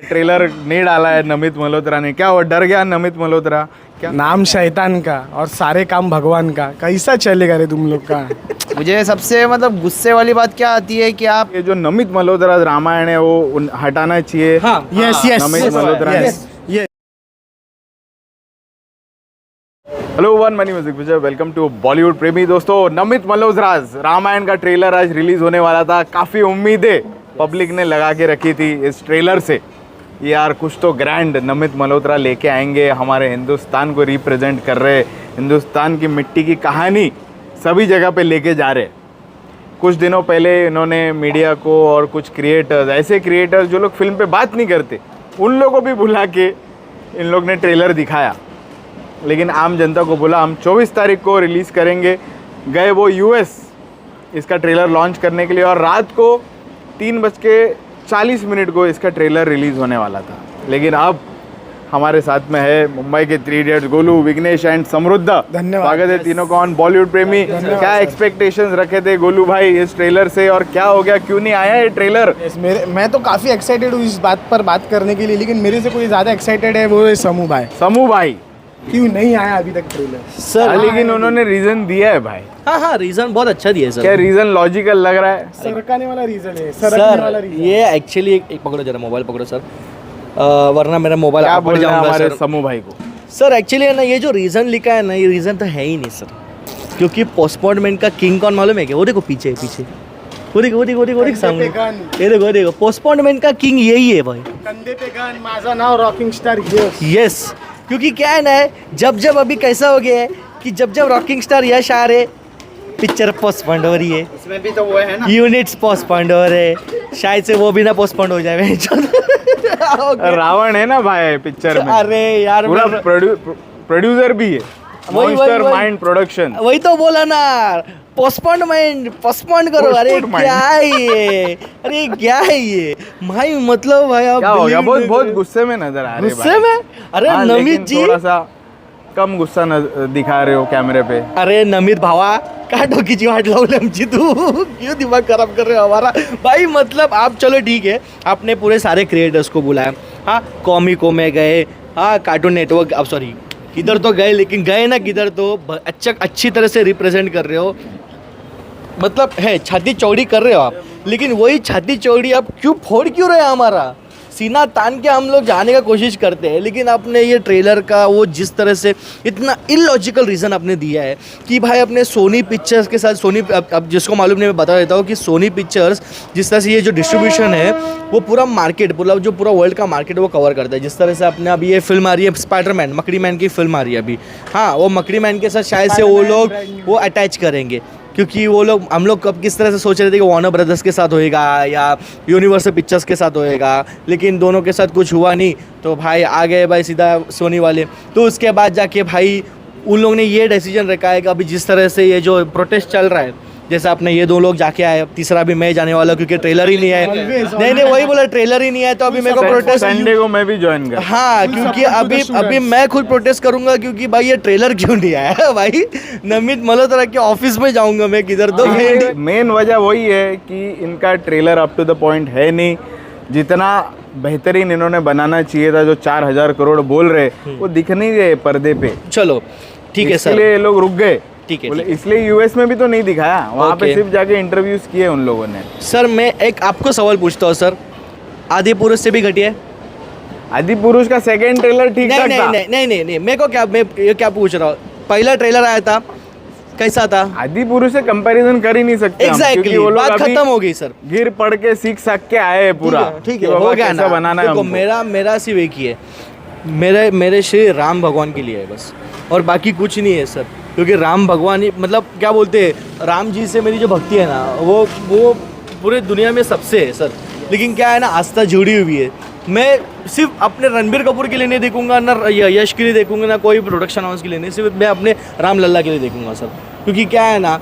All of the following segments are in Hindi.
ट्रेलर नहीं डाला है नमित मल्होत्रा ने, क्या वो डर गया नमित मल्होत्रा? क्या नाम शैतान का और सारे काम भगवान का, कैसा चलेगा रे तुम लोग का? मुझे सबसे मतलब गुस्से वाली बात क्या आती है कि आप ये जो नमित मल्होत्रा रामायण है वो हटाना चाहिए। यस यस नमित मल्होत्रा ने। ये hello one money music Vijay, welcome to Bollywood प्रेमी। दोस्तों, नमित मल्होत्रा रामायण का ट्रेलर आज रिलीज होने वाला था। काफ़ी उम्मीदें पब्लिक ने लगा के रखी थी इस ट्रेलर से। यार कुछ तो ग्रैंड नमित मल्होत्रा लेके आएंगे, हमारे हिंदुस्तान को रिप्रेजेंट कर रहे, हिंदुस्तान की मिट्टी की कहानी सभी जगह पे लेके जा रहे। कुछ दिनों पहले इन्होंने मीडिया को और कुछ क्रिएटर्स, ऐसे क्रिएटर्स जो लोग फिल्म पे बात नहीं करते, उन लोगों को भी बुला के इन लोग ने ट्रेलर दिखाया। लेकिन आम जनता को बोला हम 24 तारीख को रिलीज़ करेंगे। गए वो यूएस इसका ट्रेलर लॉन्च करने के लिए, और रात को 3:40 को इसका ट्रेलर रिलीज़ होने वाला था। लेकिन अब हमारे साथ में है मुंबई के 3 इडियट्स गोलू, विघ्नेश एंड समृद्धा। धन्यवाद। स्वागत है तीनों का ऑन बॉलीवुड प्रेमी। क्या एक्सपेक्टेशंस रखे थे गोलू भाई इस ट्रेलर से, और क्या हो गया, क्यों नहीं आया ये ट्रेलर? मैं तो काफ़ी एक्साइटेड हूँ इस बात पर बात करने के लिए, लेकिन मेरे से कोई ज़्यादा एक्साइटेड है वो है समू भाई। समू भाई क्यों नहीं आया अभी तक ट्रेलर? सर लेकिन उन्होंने रीजन दिया है भाई। हाँ रीजन बहुत अच्छा दिया है सर। क्या रीजन लॉजिकल लग रहा है? सरकाने वाला रीजन है, सरकने वाला सर रीजन। ये एक्चुअली एक पकड़ो जरा, मोबाइल पकड़ो सर, वरना मेरा मोबाइल क्या आप बोल रहे हैं जाऊंगा हमारे सर। समू भाई को? सर एक्चुअली है ना, ये जो रीज़न लिखा है ना, ये रीज़न तो है ही नहीं सर। क्योंकि पोस्टपोनमेंट का किंग कौन मालूम है क्या? वो देखो पीछे पीछे, वो देखो वो देखो वो देखो वो देखो सामने, ये देखो देखो, पोस्टपोनमेंट का किंग यही है भाई। कंधे पे गन, माझा नाव रॉकिंग स्टार यश। यस, क्योंकि क्या है ना, जब अभी कैसा हो गया है कि जब रॉकिंग स्टार यश आ रहे, पिक्चर पोस्टपोन्ड हो रही है। इसमें भी तो वो है ना, यूनिट्स पोस्टपोन्ड हो रहे, शायद से वो भी ना पोस्टपोन्ड हो जाए। रावण है ना भाई पिक्चर में। अरे यार पूरा प्रोड्यूसर भी है, मॉन्स्टर माइंड प्रोडक्शन। वही तो बोला ना, पोस्टपोन्ड करो। अरे Postponed क्या है ये, अरे क्या है ये भाई? मतलब भाई आप क्या हो गया? believe बहुत नहीं बहुत करो। गुस्से में नजर आ रहे गुस्से भाई। में? अरे हाँ, नमित लेकिन जी, थोड़ा सा कम गुस्सा दिखा रहे हो कैमरे पे। अरे नमित भावा, का डोकीची वाट लावली आमची तू? क्यों दिमाग खराब कर रहे हो हमारा भाई? मतलब आप चलो ठीक है, आपने पूरे सारे क्रिएटर्स को बुलाया, हाँ कॉमिको में गए, हाँ कार्टून नेटवर्क, अब सॉरी किधर तो गए, लेकिन गए ना किधर तो अच्छी तरह से रिप्रेजेंट कर रहे हो। मतलब है छाती चौड़ी कर रहे हो आप, लेकिन वही छाती चौड़ी आप फोड़ क्यों रहे हैं? हमारा सीना तान के हम लोग जाने का कोशिश करते हैं, लेकिन आपने ये ट्रेलर का वो जिस तरह से इतना इलॉजिकल रीज़न आपने दिया है कि भाई अपने सोनी पिक्चर्स के साथ, सोनी अब जिसको मालूम नहीं मैं बता देता हूँ कि सोनी पिक्चर्स जिस तरह से ये जो डिस्ट्रीब्यूशन है वो पूरा मार्केट, पूरा वर्ल्ड का मार्केट वो कवर करता है। जिस तरह से अपने अभी ये फिल्म आ रही है स्पाइडरमैन, मकड़ी मैन की फिल्म आ रही है अभी, हाँ वो मकड़ी मैन के साथ शायद से वो लोग वो अटैच करेंगे, क्योंकि वो लोग, हम लोग कब किस तरह से सोच रहे थे कि वार्नर ब्रदर्स के साथ होएगा या यूनिवर्सल पिक्चर्स के साथ होएगा, लेकिन दोनों के साथ कुछ हुआ नहीं, तो भाई आ गए भाई सीधा सोनी वाले। तो उसके बाद जाके भाई उन लोगों ने ये डिसीजन रखा है कि अभी जिस तरह से ये जो प्रोटेस्ट चल रहा है, जैसे आपने ये 2 लोग जाके आए, तीसरा भी मैं जाने वाला क्योंकि ट्रेलर ही नहीं है। नहीं वही बोला, ट्रेलर ही नहीं है, तो अभी मेरे को प्रोटेस्ट, संडे को मैं भी ज्वाइन कर। हाँ क्योंकि अभी मैं खुद प्रोटेस्ट करूंगा, क्योंकि भाई ये ट्रेलर क्यों नहीं आया भाई? नमित मल्होत्रा के ऑफिस में जाऊंगा मैं किधर तो। मेन वजह वही है कि इनका trailer up to the point है नहीं, जितना बेहतरीन इन्होंने बनाना चाहिए था। जो 4000 करोड़ बोल रहे वो दिख नहीं रहे पर्दे पे। चलो ठीक है सर, इसलिए ये लोग रुक गए। ठीक है, बोले इसलिए यूएस में भी तो नहीं दिखाया, वहाँ पे सिर्फ जाके इंटरव्यूज किए उन लोगों ने। सर मैं एक आपको सवाल पूछता हूँ सर, आदि पुरुष से भी घटिया है? आदि पुरुष का सेकंड ट्रेलर ठीक ठाक था। नहीं मेरे को क्या, मैं ये क्या पूछ रहा हूँ, पहला ट्रेलर आया था कैसा था? आदि पुरुष से कंपैरिजन कर ही नहीं सकते हम, एग्जैक्टली, क्योंकि वो लोग बात अभी खत्म हो गई सर। गिर पड़ के सीख के आए हैं पूरा। ठीक कि है बाबा हो गया कैसा ना। बनाना है देखो हमको। मेरा सिर्फ एक ही है, मेरे श्री राम भगवान के लिए है बस, और बाकी कुछ नहीं है सर। क्योंकि राम भगवान ही, मतलब क्या बोलते हैं, राम जी से मेरी जो भक्ति है ना वो पूरे दुनिया में सबसे है सर। लेकिन क्या है ना, आस्था जुड़ी हुई है। मैं सिर्फ अपने रणबीर कपूर के लिए नहीं देखूंगा, ना यश के लिए देखूंगा, ना कोई प्रोडक्शन हाउस के लिए नहीं, सिर्फ मैं अपने राम लल्ला के लिए देखूंगा सर। क्योंकि क्या है ना,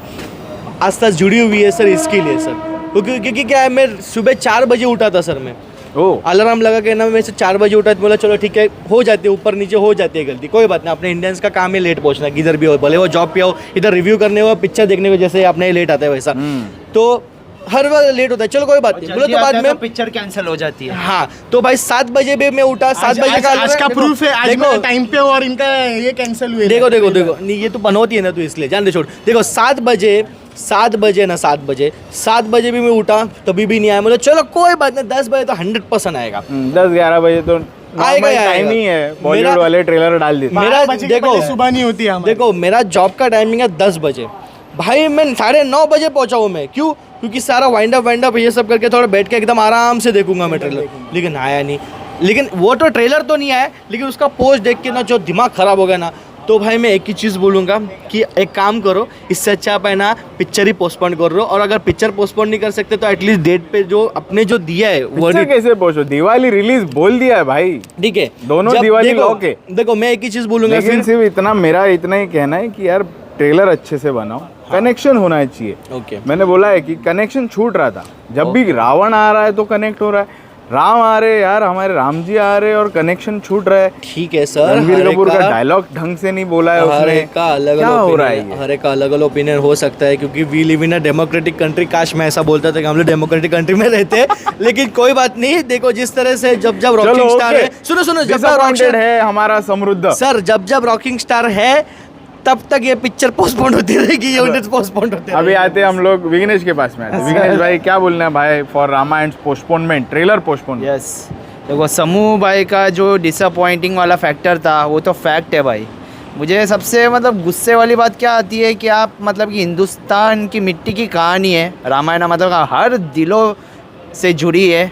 आस्था जुड़ी हुई है सर इसके लिए सर। क्योंकि क्या है, मैं सुबह 4 बजे उठा था सर, मैं अलार्म लगा के ना, मैं से 4 बजे उठा, बोला चलो ठीक है, हो जाती है ऊपर नीचे हो जाती है गलती, कोई बात नहीं, अपने इंडियंस का काम है लेट पहुंचना, किधर भी हो, भले वो जॉब पे हो, इधर रिव्यू करने हो, पिक्चर देखने को, जैसे अपने लेट आता है वैसा। तो हर बार लेट होता है, चलो कोई बात नहीं, बोलो तो बाद में पिक्चर कैंसिल हो जाती है। हाँ तो भाई 7 बजे भी मैं उठा, 7 बजे का आज का देखो, प्रूफ है, आज देखो, मैं टाइम पे हूँ और इनका ये कैंसिल हुए। देखो देखो देखो नहीं, ये तो बनोती है ना, तो इसलिए जान दे छोड़। देखो 7 बजे ना, 7 बजे भी मैं उठा तभी भी नहीं आया, मतलब चलो कोई बात नहीं, 10 बजे तो 100% आएगा। 10-11 बजे तो आएगा ही टाइम आएगा। ही है, बॉलीवुड मेरा- वाले ट्रेलर डाल देते हैं। मेरा 12 बजे के देखो पहले सुबह नहीं होती है हमारी। देखो मेरा जॉब का टाइमिंग है 10 बजे, भाई मैं 9:30 बजे पहुंचा हूँ मैं, क्यों? क्योंकि सारा वाइंड अप ये सब करके थोड़ा बैठ के एकदम आराम से देखूंगा मैं ट्रेलर, लेकिन आया नहीं। लेकिन वो तो ट्रेलर तो नहीं आया, लेकिन उसका पोस्ट देख के ना जो दिमाग खराब हो गया ना, तो भाई मैं एक ही चीज़ बोलूँगा कि एक काम करो, इससे अच्छा आप है ना पिक्चर ही पोस्टपोन कर रहे हो, और अगर पिक्चर पोस्टपोन नहीं कर सकते तो एटलीस्ट डेट पे जो अपने जो दिया है वो पिक्चर कैसे पहुंचो, दिवाली रिलीज बोल दिया है भाई, ठीक है। दोनों जब दिवाली देखो- लॉक है। देखो मैं एक ही चीज़ बोलूँगा, लेकिन फिर सिर्फ इतना, मेरा इतना ही कहना है कि यार ट्रेलर अच्छे से बनाओ, कनेक्शन होना चाहिए। ओके मैंने बोला है कि कनेक्शन छूट रहा था, जब भी रावण आ रहा है तो कनेक्ट हो रहा है, राम आ रहे यार, हमारे राम जी आ रहे और कनेक्शन छूट रहा है। ठीक है सर, रणबीर हर एक कपूर का डायलॉग ढंग से नहीं बोला है हर उसने, एक का अलग क्या अलग हो रहा है ओपिनियन, ये? हर एक का अलग अलग ओपिनियन हो सकता है, क्योंकि we live in a democratic country. काश मैं ऐसा बोलता था कि हम लोग डेमोक्रेटिक कंट्री में रहते हैं, लेकिन कोई बात नहीं। देखो जिस तरह से जब रॉकिंग चलो स्टार है, सुनो सुनो, जब डिसअपॉइंटेड है हमारा समृद्ध सर जब रॉकिंग स्टार है तब तक ये पिक्चर पोस्टपोन होती रहेगी, यूनिट्स पोस्टपोन होते अभी आते हैं हम लोग विघ्नेश के पास में आते हैं। विघ्नेश भाई क्या बोलना है भाई for Ramayana postponement, trailer postpone? Yes, देखो समूह भाई का जो डिसअपॉइंटिंग वाला फैक्टर था वो तो फैक्ट है भाई। मुझे सबसे मतलब गुस्से वाली बात क्या आती है कि आप मतलब कि हिंदुस्तान की मिट्टी की कहानी है रामायण, मतलब हर दिलों से जुड़ी है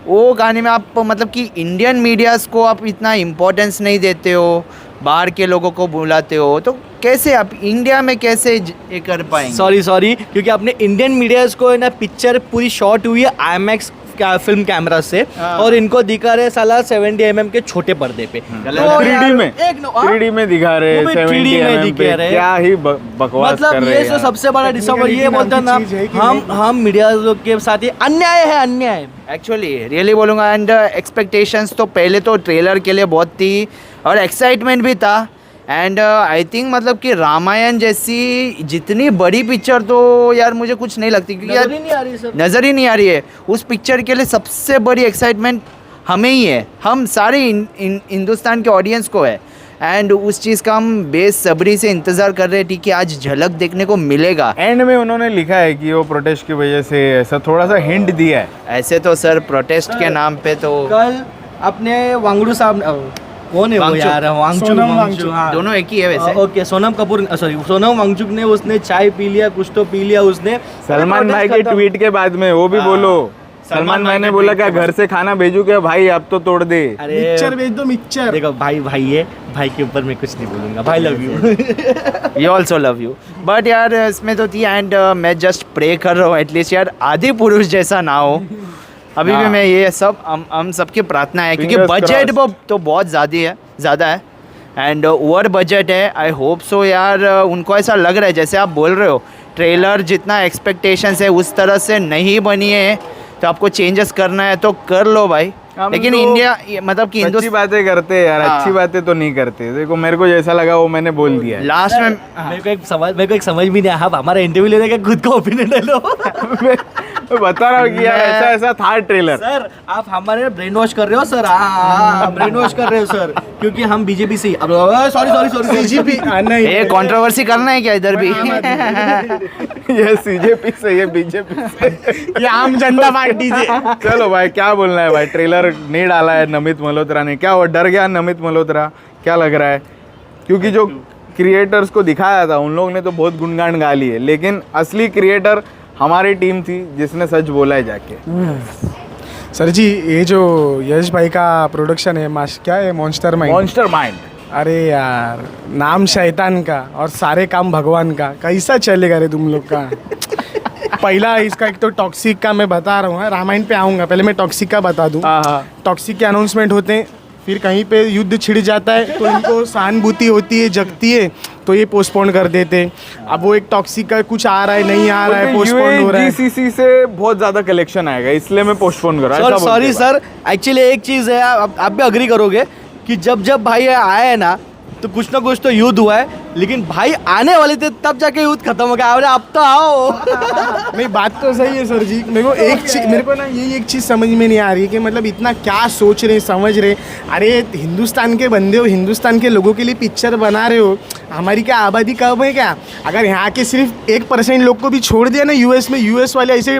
वो कहानी में, आप मतलब कि इंडियन मीडियाज़ को आप इतना इम्पोर्टेंस नहीं देते हो, बाहर के लोगों को बुलाते हो, तो कैसे आप इंडिया में कैसे ये कर पाएंगे? सॉरी, क्योंकि अपने इंडियन मीडियाज को है ना, पिक्चर पूरी शॉट हुई है IMAX फिल्म कैमरा से, हाँ। और इनको दिखा रहे साला 70 mm के छोटे पर्दे पे, तो 3D यार, में एक नो- हाँ? 3D में दिखा रहे, वो भी 3D 70 में mm दिखा पे, रहे। क्या ही बकवास कर मतलब रहे ये हैं तो यार। सबसे बड़ा डिसअपॉइंट, ये Technicality बोलता नाम की चीज़ है कि ना, हम मीडिया लोग के साथ ही अन्याय है, अन्याय। एक्चुअली रियली बोलूँगा, एंड एक्सपेक्टेशंस तो पहले तो ट्रेलर के लिए बहुत थी और एक्साइटमेंट भी था, एंड आई थिंक मतलब कि रामायण जैसी जितनी बड़ी पिक्चर तो यार मुझे कुछ नहीं लगती, क्योंकि नजर ही यार नहीं आ रही सर। नज़र ही नहीं आ रही है। उस पिक्चर के लिए सबसे बड़ी एक्साइटमेंट हमें ही है, हम सारे हिंदुस्तान के ऑडियंस को है, एंड उस चीज़ का हम बेसब्री से इंतज़ार कर रहे थे कि आज झलक देखने को मिलेगा। एंड में उन्होंने लिखा है कि वो प्रोटेस्ट की वजह से ऐसा थोड़ा सा हिंट दिया है। ऐसे तो सर प्रोटेस्ट के नाम पे तो कल अपने वांगड़ू साहब कौन है वो वांगचुक। यार, वांगचुक, सोनम वांगचुक, वांगचुक। हाँ। दोनों एक ही है वैसे। ओके, सोनम कपूर, सॉरी सोनम वांगचुक ने, उसने चाय पी लिया, कुछ तो पी लिया उसने। सलमान भाई के ट्वीट के बाद में वो भी बोलो, सलमान भाई ने बोला क्या घर से खाना भेजू क्या भाई, अब तो तोड़ दे। अरे मिक्सचर भेज दो, मिक्सचर। देखो भाई है, भाई के ऊपर मैं कुछ नहीं बोलूंगा, भाई love you. You also love you, but यार इसमें तो थी, एंड मैं जस्ट प्रे कर रहा हूँ एटलीस्ट यार आदि पुरुष जैसा ना हो। अभी भी हाँ। मैं ये सब हम सबकी प्रार्थना है, क्योंकि Fingers बजट crossed। तो बहुत ज़्यादा है एंड ओवर बजट है। आई होप सो यार उनको ऐसा लग रहा है जैसे आप बोल रहे हो ट्रेलर जितना एक्सपेक्टेशंस है उस तरह से नहीं बनी है, तो आपको चेंजेस करना है तो कर लो भाई। हम लेकिन तो इंडिया मतलब कि अच्छी बातें करते हैं यार, हाँ। अच्छी बातें तो नहीं करते। देखो मेरे को जैसा लगा वो मैंने बोल दिया है। लास्ट में मेरे को एक समझ भी नहीं आया, आप हमारा इंटरव्यू लेने का खुद का ओपिनियन ले लो। मैं बता रहा हूँ कि यार ऐसा ऐसा था ट्रेलर। सर आप हमारे ब्रेन वॉश कर रहे हो सर, ब्रेन वॉश कर रहे हो सर, क्योंकि हम बीजेपी से, अब सॉरी बीजेपी नहीं ये कंट्रोवर्सी करना है क्या इधर भी? ये सीजेपी से, ये बीजेपी से। ये आम जनता पार्टी से। चलो भाई क्या बोलना है भाई, ट्रेलर नहीं डाला है नमित मल्होत्रा ने, क्या हुआ, डर गया नमित मल्होत्रा, क्या लग रहा है? क्योंकि जो क्रिएटर्स को दिखाया था उन लोगों ने तो बहुत गुणगान गा लिए, लेकिन असली क्रिएटर हमारी टीम थी जिसने सच बोला है जाके। सर जी, ये जो यश भाई का प्रोडक्शन है, क्या है, मॉन्स्टर माइंड। Monster mind. अरे यार, नाम शैतान का और सारे काम भगवान का, कैसा चलेगा रे तुम लोग का? पहला इसका एक तो टॉक्सिक का मैं बता रहा हूँ, रामायण पे आऊँगा, पहले मैं टॉक्सिक का बता दूँ। हाँ। टॉक्सिक के अनाउंसमेंट होते हैं, फिर कहीं पे युद्ध छिड़ जाता है तो इनको सहानुभूति होती है, जगती है, तो ये पोस्टपोन कर देते हैं। अब वो एक टॉक्सिक का कुछ आ रहा है, नहीं आ रहा है, पोस्टपोन हो रहा है। UAGCC से बहुत ज्यादा कलेक्शन आएगा, इसलिए मैं पोस्टपोन कर रहा हूँ। सॉरी सर, एक्चुअली एक चीज़ है, आप भी अग्री करोगे कि जब भाई आया है ना तो कुछ ना कुछ तो युद्ध हुआ है, लेकिन भाई आने वाले थे तब जाके युद्ध खत्म हो गया। अरे अब तो आओ। नहीं, बात तो सही है सर जी। मेरे को ना यही एक चीज़ समझ में नहीं आ रही है कि मतलब इतना क्या सोच रहे, समझ रहे। अरे हिंदुस्तान के बंदे हो, हिंदुस्तान के लोगों के लिए पिक्चर बना रहे हो। हमारी क्या आबादी कम है क्या? अगर यहाँ के सिर्फ 1% लोग को भी छोड़ दिया ना यूएस में, यूएस वाले ऐसे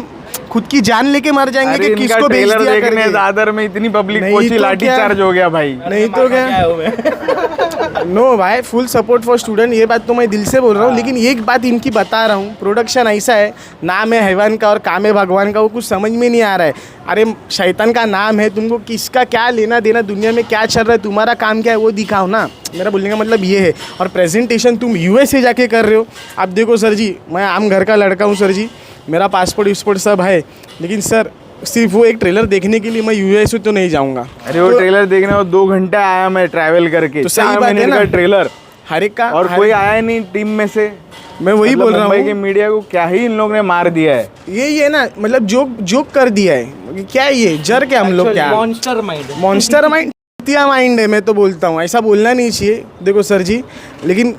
खुद की जान लेके मर जाएंगे अरे कि इनका किसको भेज ट्रेलर दिया देखने करके। दादर में इतनी पब्लिक नहीं पहुंची, तो लाठी क्या? चार्ज हो गया भाई। नहीं तो क्या। नो भाई, फुल सपोर्ट फॉर स्टूडेंट, ये बात तो मैं दिल से बोल रहा हूँ। लेकिन एक बात इनकी बता रहा हूँ, प्रोडक्शन ऐसा है, नाम है हैवान का और काम है भगवान का, वो कुछ समझ में नहीं आ रहा है। अरे शैतान का नाम है, तुमको किसका क्या लेना देना, दुनिया में क्या चल रहा है, तुम्हारा काम क्या है वो दिखाओ ना। मेरा बोलने का मतलब ये है। और प्रेजेंटेशन तुम यूएस से जाके कर रहे हो। अब देखो सर जी, मैं आम घर का लड़का हूँ सर जी, मेरा पासपोर्ट विस्पोर्ट सब है, लेकिन सर सिर्फ वो एक ट्रेलर देखने के लिए मैं यूएस तो नहीं जाऊँगा। अरे वो ट्रेलर देखने को 2 घंटे आया मैं ट्रैवल करके, तो सही 4 बात है मिनट ना। का ट्रेलर, हर एक का और कोई आया नहीं टीम में से। मैं वही मतलब बोल रहा मुंबई के हूँ, मीडिया को क्या ही इन लोग ने मार दिया है। यही है ना, मतलब जोक कर दिया है। क्या है ये जर के हम लोग क्या monster mind. Monster mind, mind है। मैं तो बोलता हूँ ऐसा बोलना नहीं चाहिए। देखो सर जी, लेकिन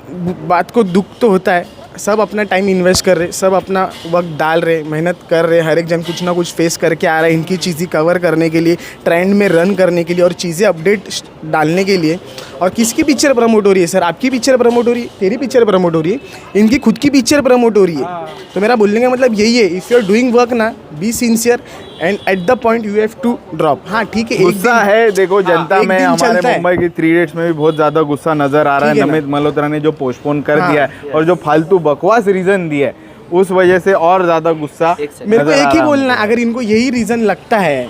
बात को दुख तो होता है। सब अपना टाइम इन्वेस्ट कर रहे, सब अपना वक्त डाल रहे, मेहनत कर रहे, हर एक जन कुछ ना कुछ फेस करके आ रहा है इनकी चीज़ें कवर करने के लिए, ट्रेंड में रन करने के लिए और चीज़ें अपडेट डालने के लिए। और किसकी पिक्चर प्रमोट हो रही है सर? आपकी पिक्चर प्रमोट हो रही है, तेरी पिक्चर प्रमोट हो रही है, इनकी खुद की पिक्चर प्रमोट हो रही है। तो मेरा बोलने का मतलब यही है, if you are doing work ना, be sincere and at the point you have to drop. हाँ ठीक है, एक गुस्सा दिन- है, देखो जनता एक में, दिन हमारे चलता है। मुंबई की 3 इडियट्स में भी बहुत ज्यादा गुस्सा नजर आ रहा ठीक है। है ना। नमित मल्होत्रा ने जो पोस्टपोन कर हाँ। दिया है और जो फालतू बकवास रीजन दिया है, उस वजह से और ज्यादा गुस्सा मेरे को नजर आ एक ही रहा बोलना, अगर इनको यही रीज़न लगता है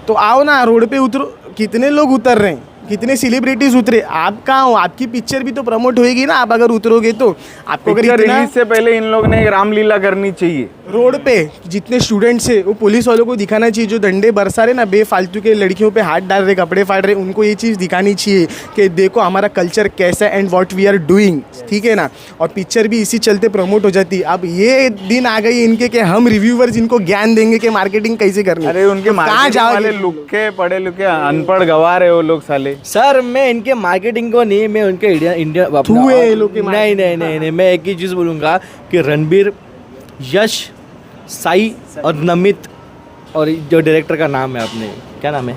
तो आओ ना रोड पे उतरो। कितने लोग उतर रहे हैं, कितने सेलिब्रिटीज उतरे। आप कहाँ हो? आपकी पिक्चर भी तो प्रमोट होएगी ना, आप अगर उतरोगे तो। आपको अगर पिक्चर इतना रिलीज से पहले इन लोग ने एक रामलीला करनी चाहिए। रोड पे जितने स्टूडेंट्स है, वो पुलिस वालों को दिखाना चाहिए, जो डंडे बरसा रहे ना बेफालतू के, लड़कियों पे हाथ डाल रहे, कपड़े फाड़ रहे, उनको ये चीज़ दिखानी चाहिए कि देखो हमारा कल्चर कैसा है and what we are doing. ठीक है ना। और पिक्चर भी इसी चलते प्रमोट हो जाती। अब ये दिन आ गई इनके कि हम रिव्यूवर्स इनको ज्ञान देंगे कि मार्केटिंग कैसे करनी है। अरे उनके तो कहाँ मार्केटिंग वाले जाओगे? लुक्के पढ़े लिखे अनपढ़ गवार है वो लोग साले। सर मैं इनके मार्केटिंग को नहीं, मैं उनके इंडिया थू है ये लोग के नहीं नहीं नहीं नहीं, मैं एक ही चीज़ बोलूँगा कि रणबीर, यश, साई और नमित, और जो डायरेक्टर का नाम है आपने क्या नाम है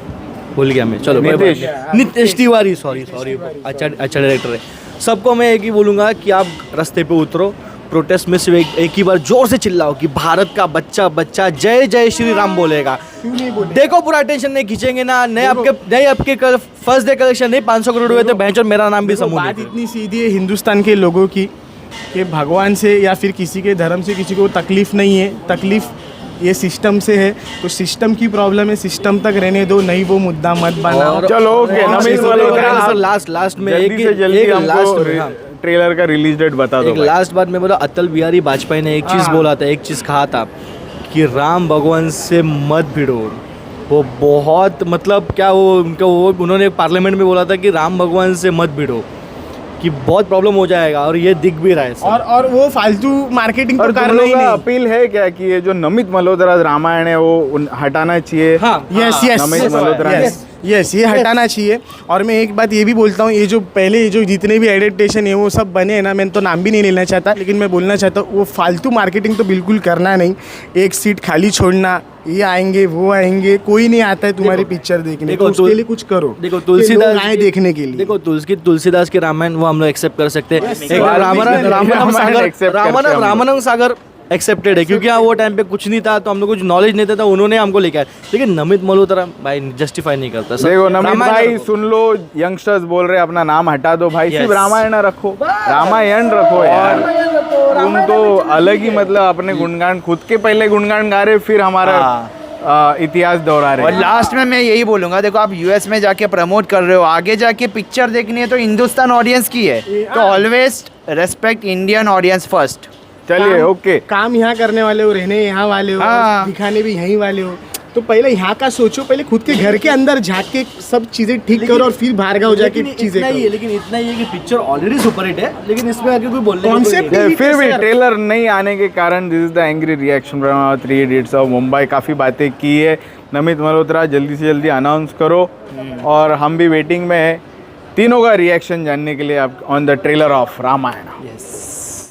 भूल गया मैं, चलो नितेश। नितेश तिवारी, सॉरी अच्छा डायरेक्टर है। सबको मैं एक ही बोलूँगा कि आप रास्ते पे उतरो, प्रोटेस्ट में सिर्फ एक ही बार जोर से चिल्लाओ कि भारत का बच्चा बच्चा जय जय श्री राम बोलेगा। देखो पूरा अटेंशन नहीं खींचेंगे ना, नहीं आपके फर्स्ट डे कलेक्शन नहीं 500 करोड़ हुए थे, भैंचोद मेरा नाम भी देखो, समूह बात इतनी सीधी है हिंदुस्तान के लोगों की कि भगवान से या फिर किसी के धर्म से किसी को तकलीफ नहीं है, तकलीफ ये सिस्टम से है। तो सिस्टम की प्रॉब्लम है, सिस्टम तक रहने दो, नहीं वो मुद्दा मत बनाओ। चलो ओके, नमित मल्होत्रा आप लास्ट में जल्दी से जल्दी हमको ट्रेलर का रिलीज डेट बता दो एक भाई। लास्ट बात मैं बोला, अटल बिहारी वाजपेयी ने एक चीज़ बोला था, एक चीज़ कहा था कि राम भगवान से मत भिड़ो। वो बहुत मतलब क्या वो उनका वो उन्होंने पार्लियामेंट में बोला था कि राम भगवान से मत भिड़ो कि बहुत प्रॉब्लम हो जाएगा, और ये दिख भी रहा है सर। और वो फालतू मार्केटिंग और तो तुम करना ही लोग का नहीं। अपील है क्या कि ये जो नमित मल्होत्रा रामायण है वो हटाना चाहिए? हाँ यस यस नमित मल्होत्रा ने। यस ये हटाना चाहिए। और मैं एक बात ये भी बोलता हूँ, ये जो पहले जो जितने भी एडेप्टेशन है वो सब बने हैं ना, मैं तो नाम भी नहीं लेना चाहता, लेकिन मैं बोलना चाहता हूँ वो फालतू मार्केटिंग तो बिल्कुल करना नहीं। एक सीट खाली छोड़ना, ये आएंगे वो आएंगे, कोई नहीं आता है तुम्हारी पिक्चर देखने, देखो, तो उसके लिए कुछ करो। देखो कि लोग तुलसीदास आए देखने के लिए। देखो तुलसीदास के रामायण वो हम लोग एक्सेप्ट कर सकते हैं। एक वाल्मीकि रामायण accept करते हैं हम लोग। रामानंद सागर एक्सेप्टेड है, क्योंकि हाँ वो टाइम पे कुछ नहीं था, तो हम लोग कुछ नॉलेज नहीं था, उन्होंने हमको लेके आए। लेकिन नमित मल्होत्रा भाई जस्टिफाई नहीं करता सर। देखो नमित रामायण भाई रखो। सुन लो, यंगस्टर्स बोल रहे हैं अपना नाम हटा दो भाई, सिर्फ Yes. रामायण रखो, रामायण रखो यार। तुम तो अलग ही मतलब अपने गुणगान, खुद के पहले गुणगान गा रहे, फिर हमारा इतिहास दोहरा और रहे। लास्ट में मैं यही बोलूंगा, देखो आप यूएस में जाके प्रमोट कर रहे हो, आगे जाके पिक्चर देखनी है तो हिंदुस्तान ऑडियंस की है, तो always respect Indian audience first. चलिए ओके। काम यहाँ करने वाले हो, रहने यहाँ वाले हो, हाँ। दिखाने भी यहीं वाले हो, तो पहले यहाँ का सोचो, पहले खुद के घर के अंदर झाँक के सब चीजें ठीक करो और फिर बाहर गाँव जाके लेकिन चीजें इतना ही है, करो। लेकिन इतना ही है कि पिक्चर ऑलरेडी सुपरहिट है, लेकिन इसमें आगे कोई बोलने का कोई Concept नहीं है। फिर भी ट्रेलर नहीं आने के कारण this is the angry reaction from 3 idiots of Mumbai. काफ़ी बातें की है नमित मल्होत्रा, जल्दी से जल्दी अनाउंस करो और हम भी वेटिंग में है। तीनों का रिएक्शन जानने के लिए आप on the trailer of Ramayana. Yes